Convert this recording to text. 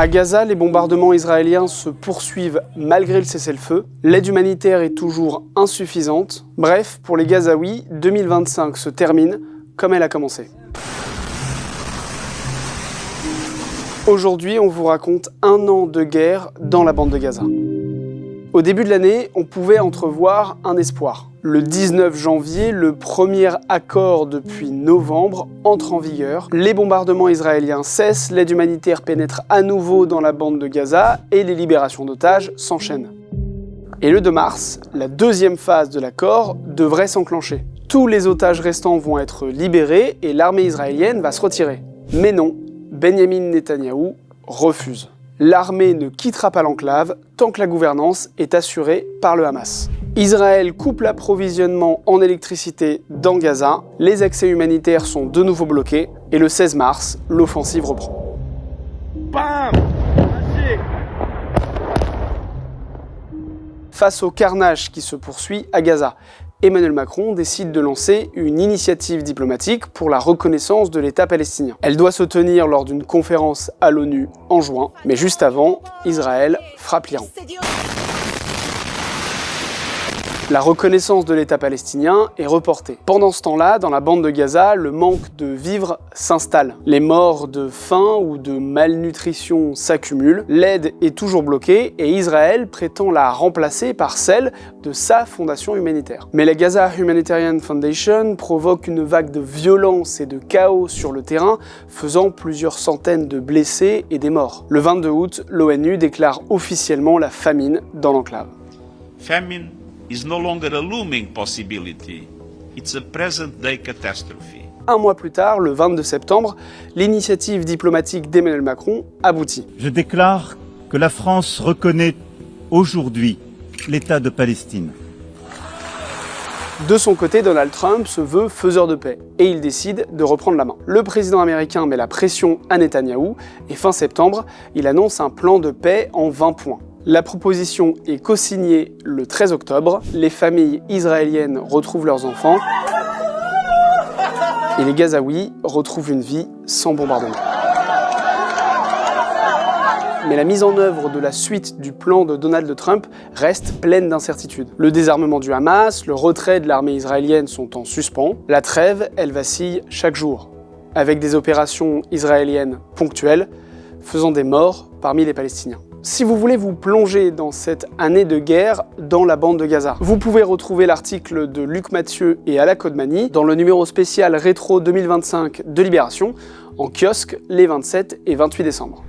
À Gaza, les bombardements israéliens se poursuivent malgré le cessez-le-feu. L'aide humanitaire est toujours insuffisante. Bref, pour les Gazaouis, 2025 se termine comme elle a commencé. Aujourd'hui, on vous raconte un an de guerre dans la bande de Gaza. Au début de l'année, on pouvait entrevoir un espoir. Le 19 janvier, le premier accord depuis novembre entre en vigueur. Les bombardements israéliens cessent, l'aide humanitaire pénètre à nouveau dans la bande de Gaza et les libérations d'otages s'enchaînent. Et le 2 mars, la deuxième phase de l'accord devrait s'enclencher. Tous les otages restants vont être libérés et l'armée israélienne va se retirer. Mais non, Benyamin Netanyahou refuse. L'armée ne quittera pas l'enclave tant que la gouvernance est assurée par le Hamas. Israël coupe l'approvisionnement en électricité dans Gaza, les accès humanitaires sont de nouveau bloqués, et le 16 mars, l'offensive reprend. Bam! Face au carnage qui se poursuit à Gaza, Emmanuel Macron décide de lancer une initiative diplomatique pour la reconnaissance de l'État palestinien. Elle doit se tenir lors d'une conférence à l'ONU en juin, mais juste avant, Israël frappe l'Iran. La reconnaissance de l'État palestinien est reportée. Pendant ce temps-là, dans la bande de Gaza, le manque de vivres s'installe. Les morts de faim ou de malnutrition s'accumulent, l'aide est toujours bloquée et Israël prétend la remplacer par celle de sa fondation humanitaire. Mais la Gaza Humanitarian Foundation provoque une vague de violence et de chaos sur le terrain, faisant plusieurs centaines de blessés et des morts. Le 22 août, l'ONU déclare officiellement la famine dans l'enclave. Famine is no longer a looming possibility. It's a present-day catastrophe. Un mois plus tard, le 22 septembre, l'initiative diplomatique d'Emmanuel Macron aboutit. Je déclare que la France reconnaît aujourd'hui l'État de Palestine. De son côté, Donald Trump se veut faiseur de paix et il décide de reprendre la main. Le président américain met la pression à Netanyahou et fin septembre, il annonce un plan de paix en 20 points. La proposition est co-signée le 13 octobre, les familles israéliennes retrouvent leurs enfants et les Gazaouis retrouvent une vie sans bombardement. Mais la mise en œuvre de la suite du plan de Donald Trump reste pleine d'incertitudes. Le désarmement du Hamas, le retrait de l'armée israélienne sont en suspens. La trêve, elle vacille chaque jour, avec des opérations israéliennes ponctuelles, faisant des morts parmi les Palestiniens. Si vous voulez vous plonger dans cette année de guerre dans la bande de Gaza, vous pouvez retrouver l'article de Luc Mathieu et Ala Kodmani dans le numéro spécial Rétro 2025 de Libération, en kiosque les 27 et 28 décembre.